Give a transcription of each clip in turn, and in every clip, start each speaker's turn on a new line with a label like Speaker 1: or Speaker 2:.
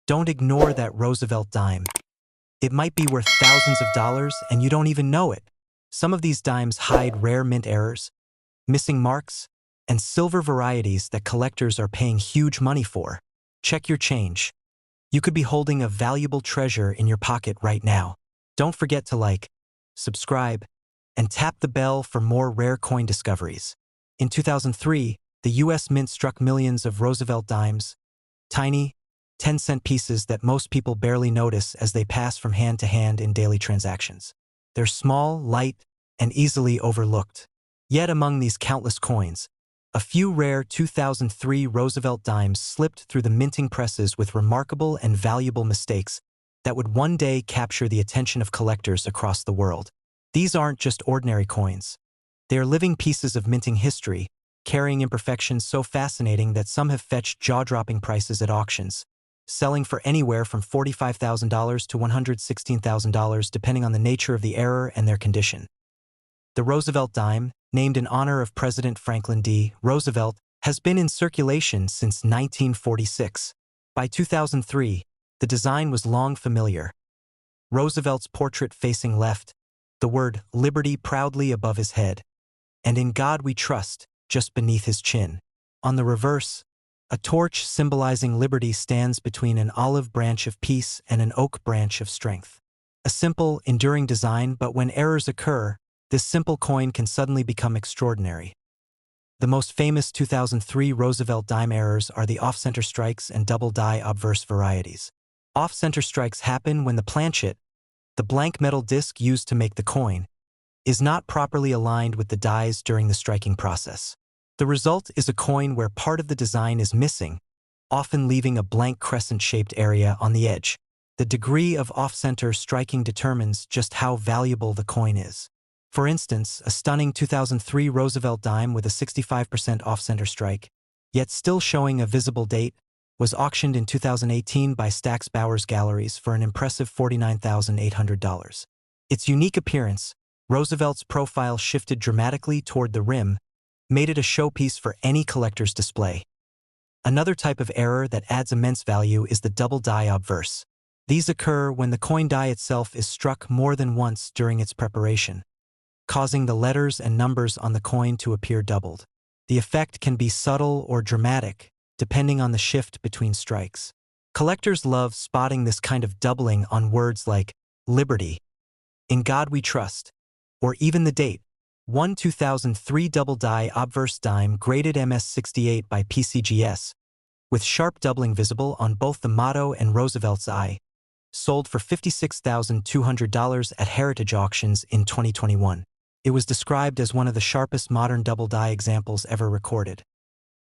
Speaker 1: Don't ignore that Roosevelt dime. It might be worth thousands of dollars and you don't even know it. Some of these dimes hide rare mint errors, missing marks, and silver varieties that collectors are paying huge money for. Check your change. You could be holding a valuable treasure in your pocket right now. Don't forget to like, subscribe, and tap the bell for more rare coin discoveries. In 2003, the US Mint struck millions of Roosevelt dimes, tiny, 10-cent pieces that most people barely notice as they pass from hand to hand in daily transactions. They're small, light, and easily overlooked. Yet among these countless coins, a few rare 2003 Roosevelt dimes slipped through the minting presses with remarkable and valuable mistakes that would one day capture the attention of collectors across the world. These aren't just ordinary coins. They are living pieces of minting history, carrying imperfections so fascinating that some have fetched jaw-dropping prices at auctions, selling for anywhere from $45,000 to $116,000 depending on the nature of the error and their condition. The Roosevelt dime, named in honor of President Franklin D. Roosevelt, has been in circulation since 1946. By 2003, the design was long familiar. Roosevelt's portrait facing left, the word "Liberty" proudly above his head, and "In God We Trust" just beneath his chin. On the reverse, a torch symbolizing liberty stands between an olive branch of peace and an oak branch of strength. A simple, enduring design, but when errors occur, this simple coin can suddenly become extraordinary. The most famous 2003 Roosevelt dime errors are the off-center strikes and double die obverse varieties. Off-center strikes happen when the planchet, the blank metal disc used to make the coin, is not properly aligned with the dies during the striking process. The result is a coin where part of the design is missing, often leaving a blank crescent-shaped area on the edge. The degree of off-center striking determines just how valuable the coin is. For instance, a stunning 2003 Roosevelt dime with a 65% off-center strike, yet still showing a visible date, was auctioned in 2018 by Stack's Bowers Galleries for an impressive $49,800. Its unique appearance, Roosevelt's profile shifted dramatically toward the rim, made it a showpiece for any collector's display. Another type of error that adds immense value is the double die obverse. These occur when the coin die itself is struck more than once during its preparation, causing the letters and numbers on the coin to appear doubled. The effect can be subtle or dramatic, depending on the shift between strikes. Collectors love spotting this kind of doubling on words like "Liberty," "In God We Trust," or even the date. One 2003 double die obverse dime graded MS68 by PCGS, with sharp doubling visible on both the motto and Roosevelt's eye, sold for $56,200 at Heritage Auctions in 2021. It was described as one of the sharpest modern double die examples ever recorded.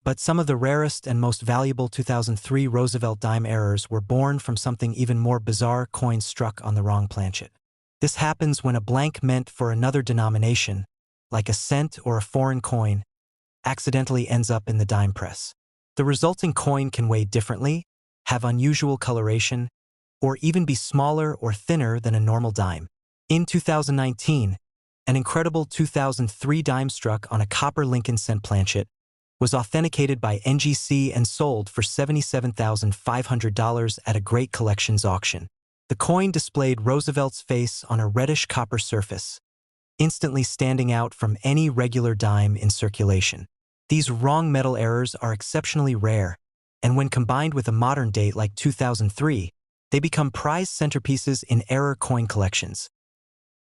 Speaker 1: But some of the rarest and most valuable 2003 Roosevelt dime errors were born from something even more bizarre: coins struck on the wrong planchet. This happens when a blank meant for another denomination, like a cent or a foreign coin, accidentally ends up in the dime press. The resulting coin can weigh differently, have unusual coloration, or even be smaller or thinner than a normal dime. In 2019, an incredible 2003 dime struck on a copper Lincoln cent planchet was authenticated by NGC and sold for $77,500 at a Great Collections auction. The coin displayed Roosevelt's face on a reddish copper surface, instantly standing out from any regular dime in circulation. These wrong metal errors are exceptionally rare, and when combined with a modern date like 2003, they become prized centerpieces in error coin collections.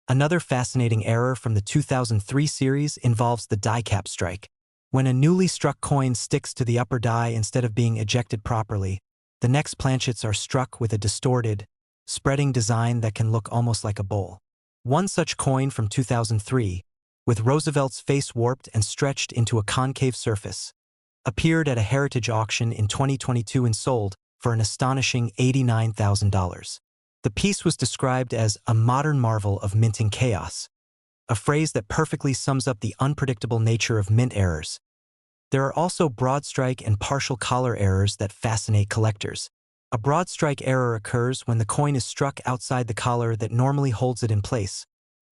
Speaker 1: Another fascinating error from the 2003 series involves the die cap strike. When a newly struck coin sticks to the upper die instead of being ejected properly, the next planchets are struck with a distorted, spreading design that can look almost like a bowl. One such coin from 2003, with Roosevelt's face warped and stretched into a concave surface, appeared at a Heritage auction in 2022 and sold for an astonishing $89,000. The piece was described as a modern marvel of minting chaos, a phrase that perfectly sums up the unpredictable nature of mint errors. There are also broad strike and partial collar errors that fascinate collectors. A broad strike error occurs when the coin is struck outside the collar that normally holds it in place,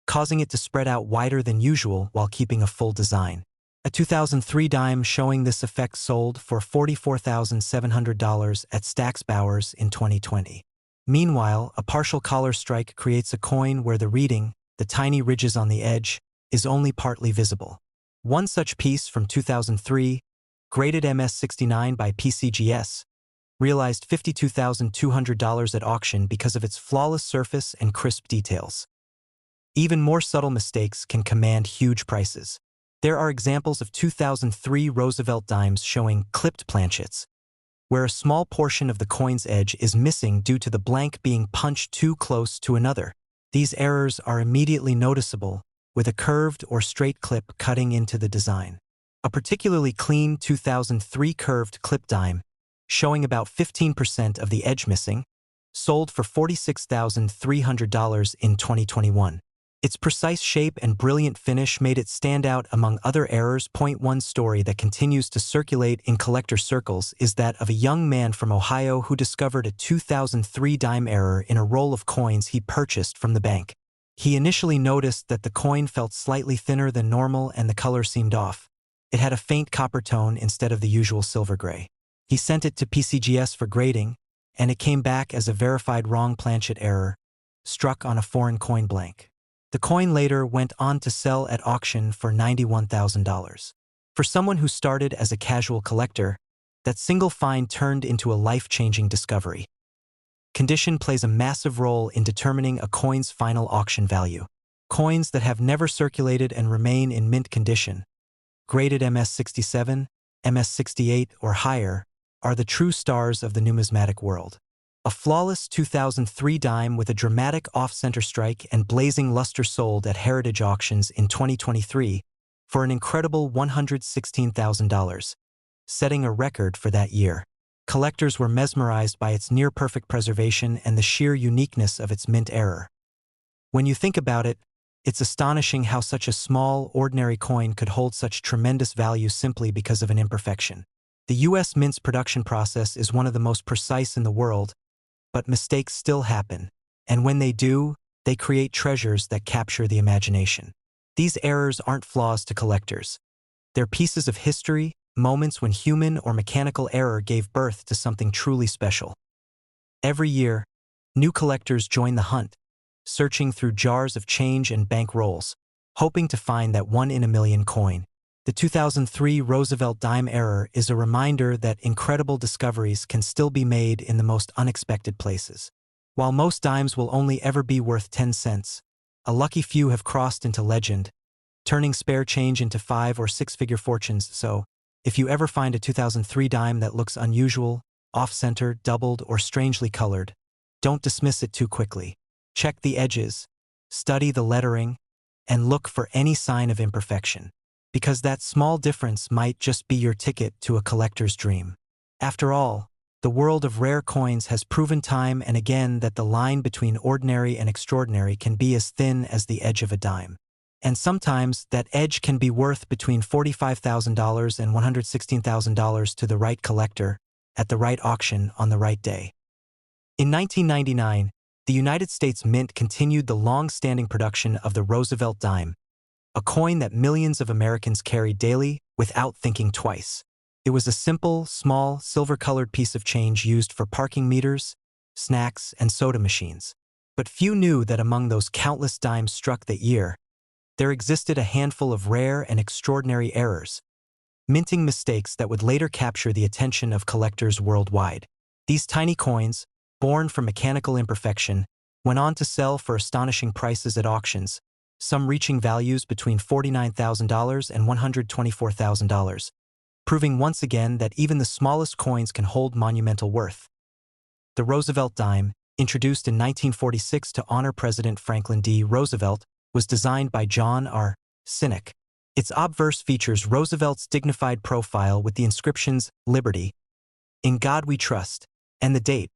Speaker 1: causing it to spread out wider than usual while keeping a full design. A 2003 dime showing this effect sold for $44,700 at Stack's Bowers in 2020. Meanwhile, a partial collar strike creates a coin where the reading, the tiny ridges on the edge, is only partly visible. One such piece from 2003, graded MS69 by PCGS, realized $52,200 at auction because of its flawless surface and crisp details. Even more subtle mistakes can command huge prices. There are examples of 2003 Roosevelt dimes showing clipped planchets, where a small portion of the coin's edge is missing due to the blank being punched too close to another. These errors are immediately noticeable, with a curved or straight clip cutting into the design. A particularly clean 2003 curved clip dime, showing about 15% of the edge missing, sold for $46,300 in 2021. Its precise shape and brilliant finish made it stand out among other errors. One story that continues to circulate in collector circles is that of a young man from Ohio who discovered a 2003 dime error in a roll of coins he purchased from the bank. He initially noticed that the coin felt slightly thinner than normal and the color seemed off. It had a faint copper tone instead of the usual silver gray. He sent it to PCGS for grading, and it came back as a verified wrong planchet error, struck on a foreign coin blank. The coin later went on to sell at auction for $91,000. For someone who started as a casual collector, that single find turned into a life-changing discovery. Condition plays a massive role in determining a coin's final auction value. Coins that have never circulated and remain in mint condition, graded MS67, MS68, or higher, are the true stars of the numismatic world. A flawless 2003 dime with a dramatic off-center strike and blazing luster sold at Heritage Auctions in 2023 for an incredible $116,000, setting a record for that year. Collectors were mesmerized by its near-perfect preservation and the sheer uniqueness of its mint error. When you think about it, it's astonishing how such a small, ordinary coin could hold such tremendous value simply because of an imperfection. The U.S. Mint's production process is one of the most precise in the world, but mistakes still happen, and when they do, they create treasures that capture the imagination. These errors aren't flaws to collectors. They're pieces of history, moments when human or mechanical error gave birth to something truly special. Every year, new collectors join the hunt, searching through jars of change and bank rolls, hoping to find that one-in-a-million coin. The 2003 Roosevelt dime error is a reminder that incredible discoveries can still be made in the most unexpected places. While most dimes will only ever be worth 10 cents, a lucky few have crossed into legend, turning spare change into 5- or 6-figure fortunes. So, if you ever find a 2003 dime that looks unusual, off-center, doubled, or strangely colored, don't dismiss it too quickly. Check the edges, study the lettering, and look for any sign of imperfection, because that small difference might just be your ticket to a collector's dream. After all, the world of rare coins has proven time and again that the line between ordinary and extraordinary can be as thin as the edge of a dime. And sometimes that edge can be worth between $45,000 and $116,000 to the right collector, at the right auction on the right day. In 1999, the United States Mint continued the long-standing production of the Roosevelt dime, a coin that millions of Americans carry daily without thinking twice. It was a simple, small, silver-colored piece of change used for parking meters, snacks, and soda machines. But few knew that among those countless dimes struck that year, there existed a handful of rare and extraordinary errors, minting mistakes that would later capture the attention of collectors worldwide. These tiny coins, born from mechanical imperfection, went on to sell for astonishing prices at auctions, some reaching values between $49,000 and $124,000, proving once again that even the smallest coins can hold monumental worth. The Roosevelt dime, introduced in 1946 to honor President Franklin D. Roosevelt, was designed by John R. Sinek. Its obverse features Roosevelt's dignified profile with the inscriptions "Liberty," "In God We Trust," and the date,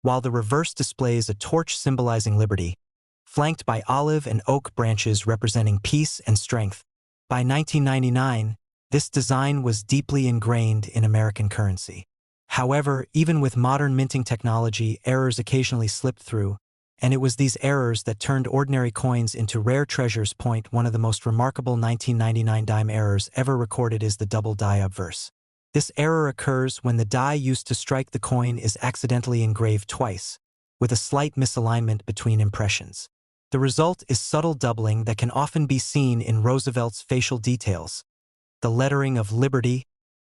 Speaker 1: while the reverse displays a torch symbolizing liberty, flanked by olive and oak branches representing peace and strength. By 1999, this design was deeply ingrained in American currency. However, even with modern minting technology, errors occasionally slipped through, and it was these errors that turned ordinary coins into rare treasures. One of the most remarkable 1999 dime errors ever recorded is the double die obverse. This error occurs when the die used to strike the coin is accidentally engraved twice, with a slight misalignment between impressions. The result is subtle doubling that can often be seen in Roosevelt's facial details, the lettering of Liberty,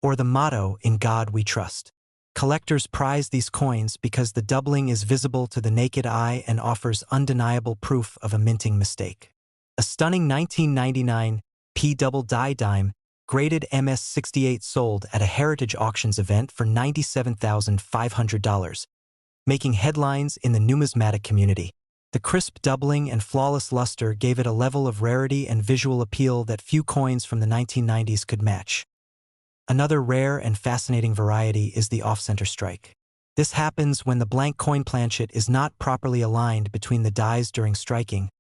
Speaker 1: or the motto "In God We Trust." Collectors prize these coins because the doubling is visible to the naked eye and offers undeniable proof of a minting mistake. A stunning 1999 P double die dime, graded MS-68, sold at a Heritage Auctions event for $97,500, making headlines in the numismatic community. The crisp doubling and flawless luster gave it a level of rarity and visual appeal that few coins from the 1990s could match. Another rare and fascinating variety is the off-center strike. This happens when the blank coin planchet is not properly aligned between the dies during striking,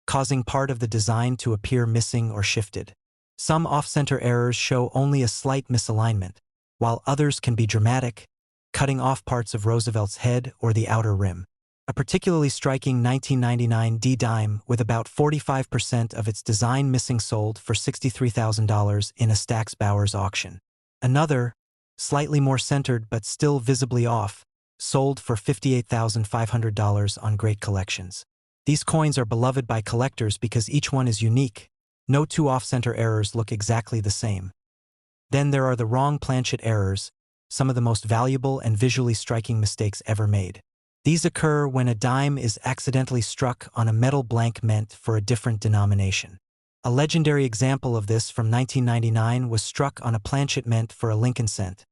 Speaker 1: causing part of the design to appear missing or shifted. Some off-center errors show only a slight misalignment, while others can be dramatic, cutting off parts of Roosevelt's head or the outer rim. A particularly striking 1999 D dime with about 45% of its design missing sold for $63,000 in a Stax Bowers auction. Another, slightly more centered but still visibly off, sold for $58,500 on Great Collections. These coins are beloved by collectors because each one is unique. No two off-center errors look exactly the same. Then there are the wrong planchet errors, some of the most valuable and visually striking mistakes ever made. These occur when a dime is accidentally struck on a metal blank meant for a different denomination. A legendary example of this from 1999 was struck on a planchet meant for a Lincoln cent,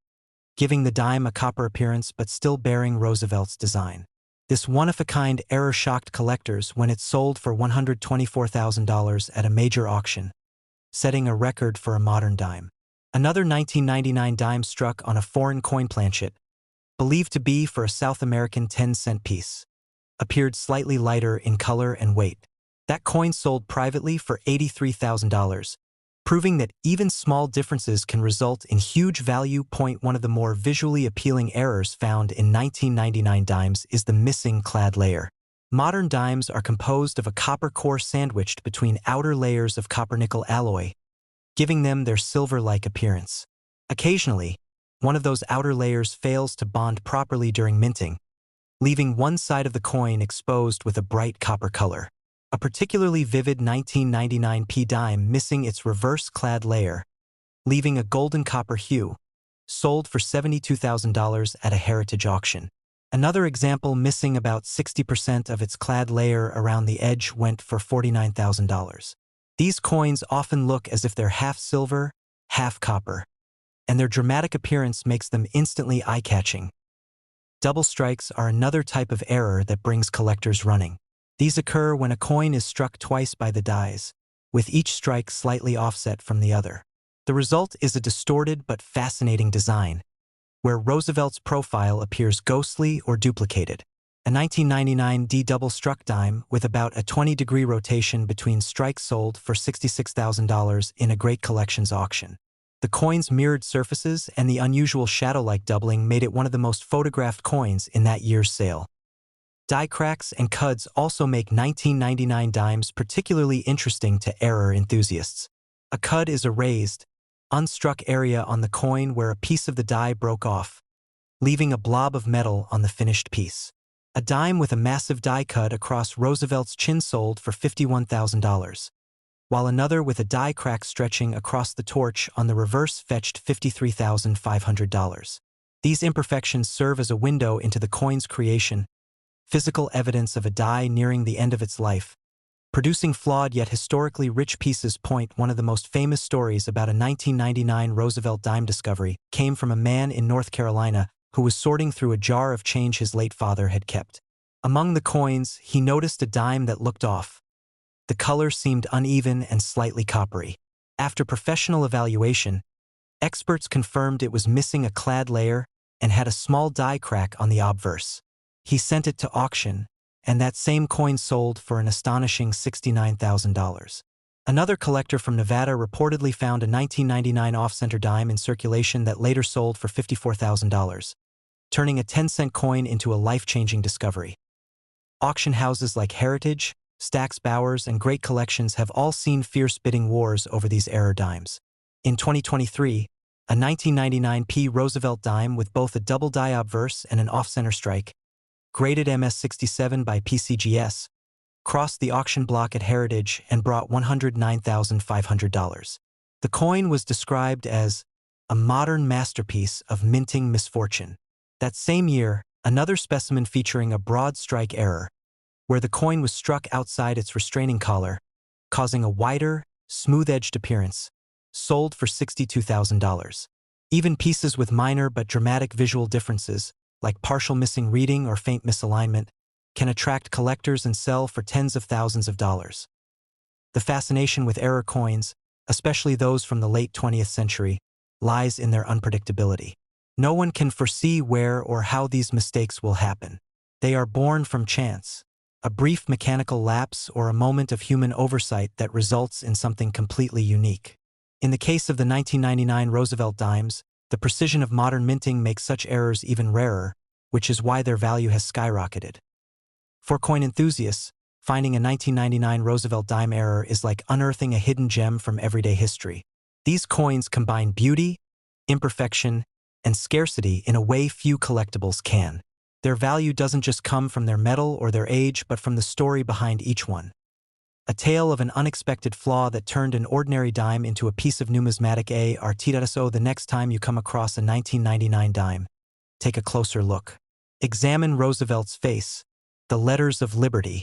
Speaker 1: giving the dime a copper appearance but still bearing Roosevelt's design. This one-of-a-kind error shocked collectors when it sold for $124,000 at a major auction, setting a record for a modern dime. Another 1999 dime struck on a foreign coin planchet, believed to be for a South American 10-cent piece, appeared slightly lighter in color and weight. That coin sold privately for $83,000, proving that even small differences can result in huge value. One of the more visually appealing errors found in 1999 dimes is the missing clad layer. Modern dimes are composed of a copper core sandwiched between outer layers of copper-nickel alloy, giving them their silver-like appearance. Occasionally, one of those outer layers fails to bond properly during minting, leaving one side of the coin exposed with a bright copper color. A particularly vivid 1999 P dime missing its reverse-clad layer, leaving a golden copper hue, sold for $72,000 at a Heritage auction. Another example missing about 60% of its clad layer around the edge went for $49,000. These coins often look as if they're half silver, half copper, and their dramatic appearance makes them instantly eye-catching. Double strikes are another type of error that brings collectors running. These occur when a coin is struck twice by the dies, with each strike slightly offset from the other. The result is a distorted but fascinating design, where Roosevelt's profile appears ghostly or duplicated. A 1999 D double-struck dime with about a 20-degree rotation between strikes sold for $66,000 in a Great Collections auction. The coin's mirrored surfaces and the unusual shadow-like doubling made it one of the most photographed coins in that year's sale. Die cracks and cuds also make 1999 dimes particularly interesting to error enthusiasts. A cud is a raised, unstruck area on the coin where a piece of the die broke off, leaving a blob of metal on the finished piece. A dime with a massive die cut across Roosevelt's chin sold for $51,000, while another with a die crack stretching across the torch on the reverse fetched $53,500. These imperfections serve as a window into the coin's creation, physical evidence of a die nearing the end of its life, producing flawed yet historically rich pieces. One of the most famous stories about a 1999 Roosevelt dime discovery came from a man in North Carolina who was sorting through a jar of change his late father had kept. Among the coins, he noticed a dime that looked off. The color seemed uneven and slightly coppery. After professional evaluation, experts confirmed it was missing a clad layer and had a small die crack on the obverse. He sent it to auction, and that same coin sold for an astonishing $69,000. Another collector from Nevada reportedly found a 1999 off-center dime in circulation that later sold for $54,000, turning a 10-cent coin into a life-changing discovery. Auction houses like Heritage, Stack's Bowers, and Great Collections have all seen fierce bidding wars over these error dimes. In 2023, a 1999p Roosevelt dime with both a double die obverse and an off-center strike, graded MS67 by PCGS, crossed the auction block at Heritage and brought $109,500. The coin was described as a modern masterpiece of minting misfortune. That same year, another specimen featuring a broad strike error, where the coin was struck outside its restraining collar, causing a wider, smooth-edged appearance, sold for $62,000. Even pieces with minor but dramatic visual differences, like partial missing reading or faint misalignment, can attract collectors and sell for tens of thousands of dollars. The fascination with error coins, especially those from the late 20th century, lies in their unpredictability. No one can foresee where or how these mistakes will happen. They are born from chance, a brief mechanical lapse or a moment of human oversight that results in something completely unique. In the case of the 1999 Roosevelt dimes, the precision of modern minting makes such errors even rarer, which is why their value has skyrocketed. For coin enthusiasts, finding a 1999 Roosevelt dime error is like unearthing a hidden gem from everyday history. These coins combine beauty, imperfection, and scarcity in a way few collectibles can. Their value doesn't just come from their metal or their age, but from the story behind each one. A tale of an unexpected flaw that turned an ordinary dime into a piece of numismatic art. So the next time you come across a 1999 dime, take a closer look. Examine Roosevelt's face, the letters of liberty,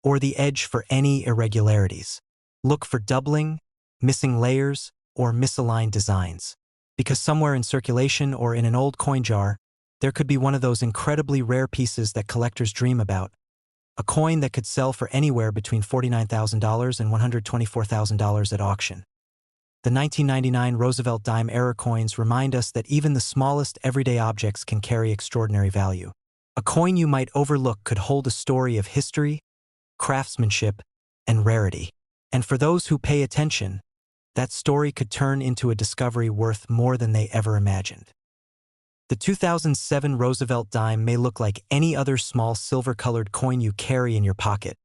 Speaker 1: or the edge for any irregularities. Look for doubling, missing layers, or misaligned designs. Because somewhere in circulation or in an old coin jar, there could be one of those incredibly rare pieces that collectors dream about. A coin that could sell for anywhere between $49,000 and $124,000 at auction. The 1999 Roosevelt dime error coins remind us that even the smallest everyday objects can carry extraordinary value. A coin you might overlook could hold a story of history, craftsmanship, and rarity. And for those who pay attention, that story could turn into a discovery worth more than they ever imagined. The 2007 Roosevelt dime may look like any other small silver-colored coin you carry in your pocket,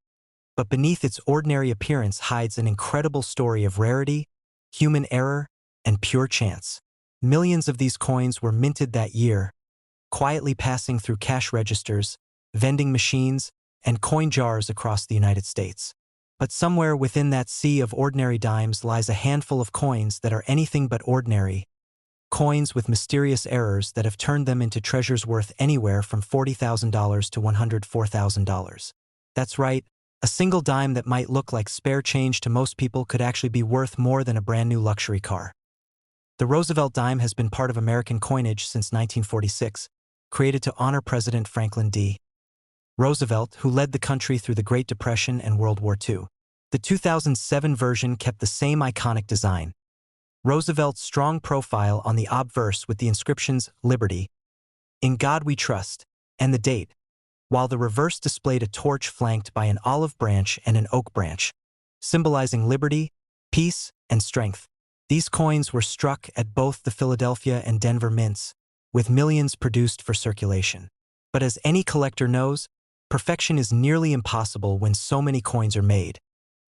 Speaker 1: but beneath its ordinary appearance hides an incredible story of rarity, human error, and pure chance. Millions of these coins were minted that year, quietly passing through cash registers, vending machines, and coin jars across the United States. But somewhere within that sea of ordinary dimes lies a handful of coins that are anything but ordinary, coins with mysterious errors that have turned them into treasures worth anywhere from $40,000 to $104,000. That's right, a single dime that might look like spare change to most people could actually be worth more than a brand new luxury car. The Roosevelt dime has been part of American coinage since 1946, created to honor President Franklin D. Roosevelt, who led the country through the Great Depression and World War II. The 2007 version kept the same iconic design. Roosevelt's strong profile on the obverse with the inscriptions Liberty, In God We Trust, and the date, while the reverse displayed a torch flanked by an olive branch and an oak branch, symbolizing liberty, peace, and strength. These coins were struck at both the Philadelphia and Denver mints, with millions produced for circulation. But as any collector knows, perfection is nearly impossible when so many coins are made.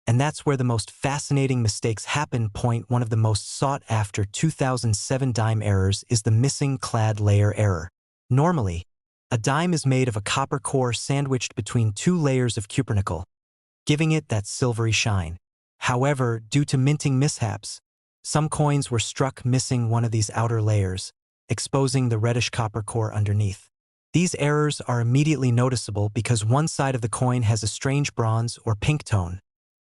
Speaker 1: And that's where the most fascinating mistakes happen. One of the most sought-after 2007 dime errors is the missing clad layer error. Normally, a dime is made of a copper core sandwiched between two layers of cupronickel, giving it that silvery shine. However, due to minting mishaps, some coins were struck missing one of these outer layers, exposing the reddish copper core underneath. These errors are immediately noticeable because one side of the coin has a strange bronze or pink tone,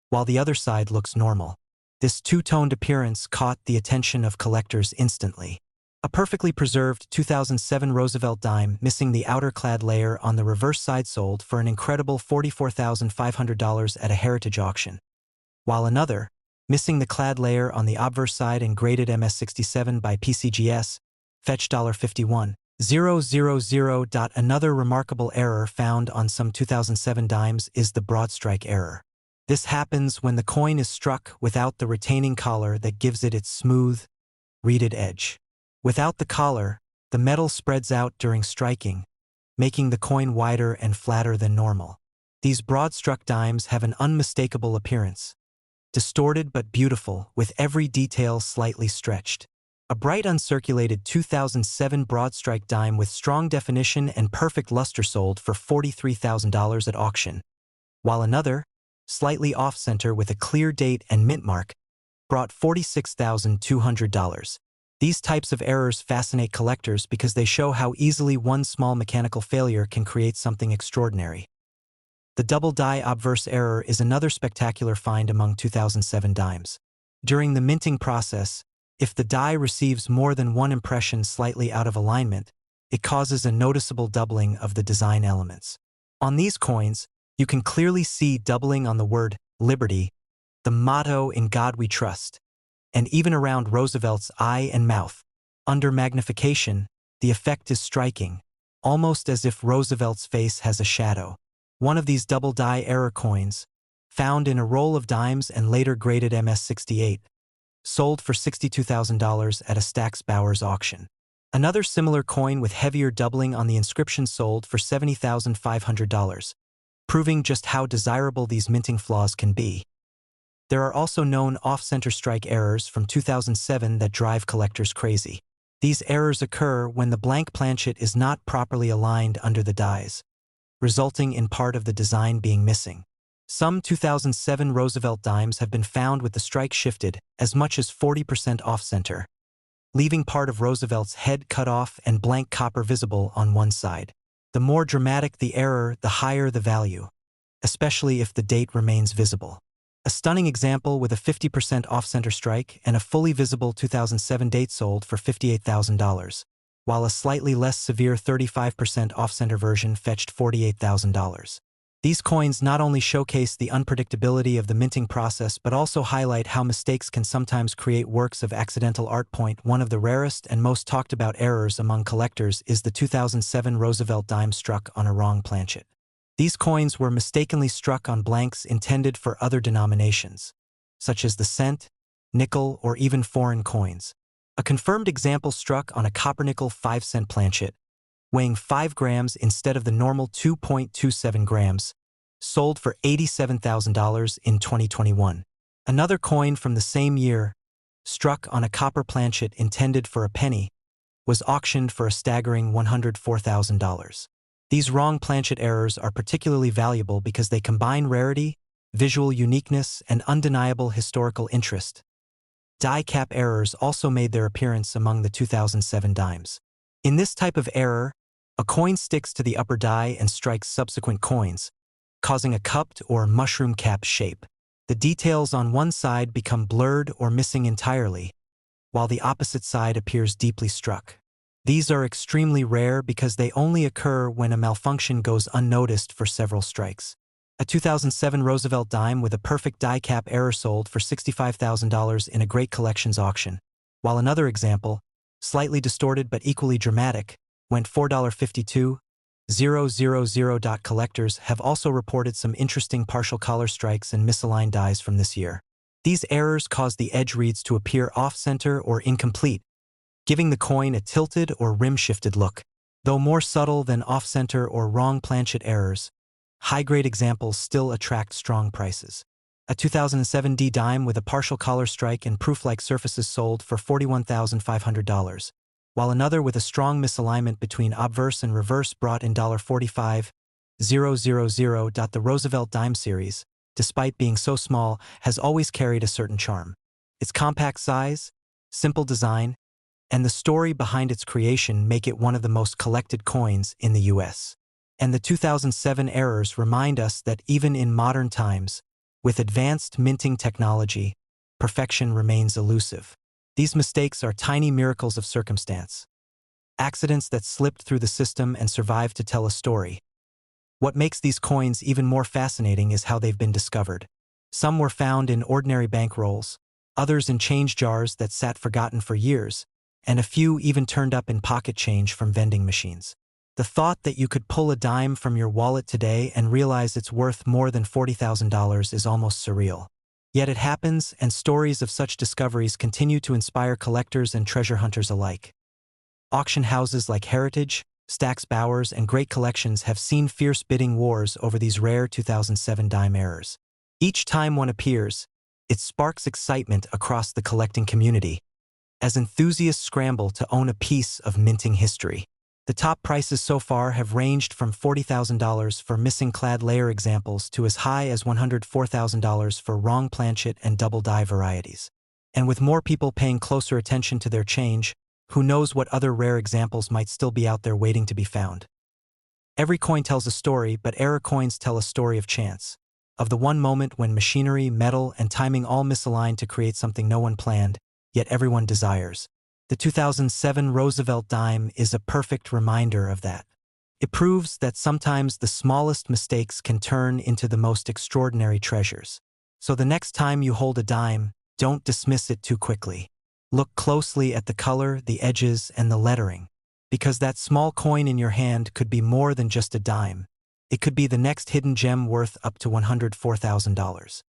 Speaker 1: while the other side looks normal. This two-toned appearance caught the attention of collectors instantly. A perfectly preserved 2007 Roosevelt dime missing the outer clad layer on the reverse side sold for an incredible $44,500 at a Heritage auction, while another, missing the clad layer on the obverse side and graded MS67 by PCGS, fetched $51,000. Another remarkable error found on some 2007 dimes is the broad strike error. This happens when the coin is struck without the retaining collar that gives it its smooth, reeded edge. Without the collar, the metal spreads out during striking, making the coin wider and flatter than normal. These broad-struck dimes have an unmistakable appearance. Distorted but beautiful, with every detail slightly stretched. A bright uncirculated 2007 broad-strike dime with strong definition and perfect luster sold for $43,000 at auction, while another, slightly off-center with a clear date and mint mark, brought $46,200. These types of errors fascinate collectors because they show how easily one small mechanical failure can create something extraordinary. The double die obverse error is another spectacular find among 2007 dimes. During the minting process, if the die receives more than one impression slightly out of alignment, it causes a noticeable doubling of the design elements. On these coins, you can clearly see doubling on the word liberty, the motto "In God We Trust," and even around Roosevelt's eye and mouth. Under magnification, the effect is striking, almost as if Roosevelt's face has a shadow. One of these double die error coins, found in a roll of dimes and later graded MS-68, sold for $62,000 at a Stack's Bowers auction. Another similar coin with heavier doubling on the inscription sold for $70,500, proving just how desirable these minting flaws can be. There are also known off-center strike errors from 2007 that drive collectors crazy. These errors occur when the blank planchet is not properly aligned under the dies, resulting in part of the design being missing. Some 2007 Roosevelt dimes have been found with the strike shifted as much as 40% off-center, leaving part of Roosevelt's head cut off and blank copper visible on one side. The more dramatic the error, the higher the value, especially if the date remains visible. A stunning example with a 50% off-center strike and a fully visible 2007 date sold for $58,000, while a slightly less severe 35% off-center version fetched $48,000. These coins not only showcase the unpredictability of the minting process but also highlight how mistakes can sometimes create works of accidental art. One of the rarest and most talked about errors among collectors is the 2007 Roosevelt dime struck on a wrong planchet. These coins were mistakenly struck on blanks intended for other denominations, such as the cent, nickel, or even foreign coins. A confirmed example struck on a copper-nickel 5-cent planchet, weighing 5 grams instead of the normal 2.27 grams, sold for $87,000 in 2021. Another coin from the same year, struck on a copper planchet intended for a penny, was auctioned for a staggering $104,000. These wrong planchet errors are particularly valuable because they combine rarity, visual uniqueness, and undeniable historical interest. Die cap errors also made their appearance among the 2007 dimes. In this type of error, a coin sticks to the upper die and strikes subsequent coins, causing a cupped or mushroom cap shape. The details on one side become blurred or missing entirely, while the opposite side appears deeply struck. These are extremely rare because they only occur when a malfunction goes unnoticed for several strikes. A 2007 Roosevelt dime with a perfect die cap error sold for $65,000 in a Great Collections auction, while another example, slightly distorted but equally dramatic, went $4.52,000. Collectors have also reported some interesting partial collar strikes and misaligned dies from this year. These errors cause the edge reads to appear off-center or incomplete, giving the coin a tilted or rim-shifted look. Though more subtle than off-center or wrong planchet errors, high-grade examples still attract strong prices. A 2007 D dime with a partial collar strike and proof-like surfaces sold for $41,500, while another with a strong misalignment between obverse and reverse brought in $45,000. The Roosevelt dime series, despite being so small, has always carried a certain charm. Its compact size, simple design, and the story behind its creation make it one of the most collected coins in the US. And the 2007 errors remind us that even in modern times, with advanced minting technology, perfection remains elusive. These mistakes are tiny miracles of circumstance, accidents that slipped through the system and survived to tell a story. What makes these coins even more fascinating is how they've been discovered. Some were found in ordinary bankrolls, others in change jars that sat forgotten for years, and a few even turned up in pocket change from vending machines. The thought that you could pull a dime from your wallet today and realize it's worth more than $40,000 is almost surreal. Yet it happens, and stories of such discoveries continue to inspire collectors and treasure hunters alike. Auction houses like Heritage, Stack's Bowers and Great Collections have seen fierce bidding wars over these rare 2007 dime errors. Each time one appears, it sparks excitement across the collecting community, as enthusiasts scramble to own a piece of minting history. The top prices so far have ranged from $40,000 for missing clad layer examples to as high as $104,000 for wrong planchet and double die varieties. And with more people paying closer attention to their change, who knows what other rare examples might still be out there waiting to be found. Every coin tells a story, but error coins tell a story of chance. Of the one moment when machinery, metal, and timing all misaligned to create something no one planned, yet everyone desires. The 2007 Roosevelt dime is a perfect reminder of that. It proves that sometimes the smallest mistakes can turn into the most extraordinary treasures. So the next time you hold a dime, don't dismiss it too quickly. Look closely at the color, the edges, and the lettering, because that small coin in your hand could be more than just a dime. It could be the next hidden gem worth up to $104,000.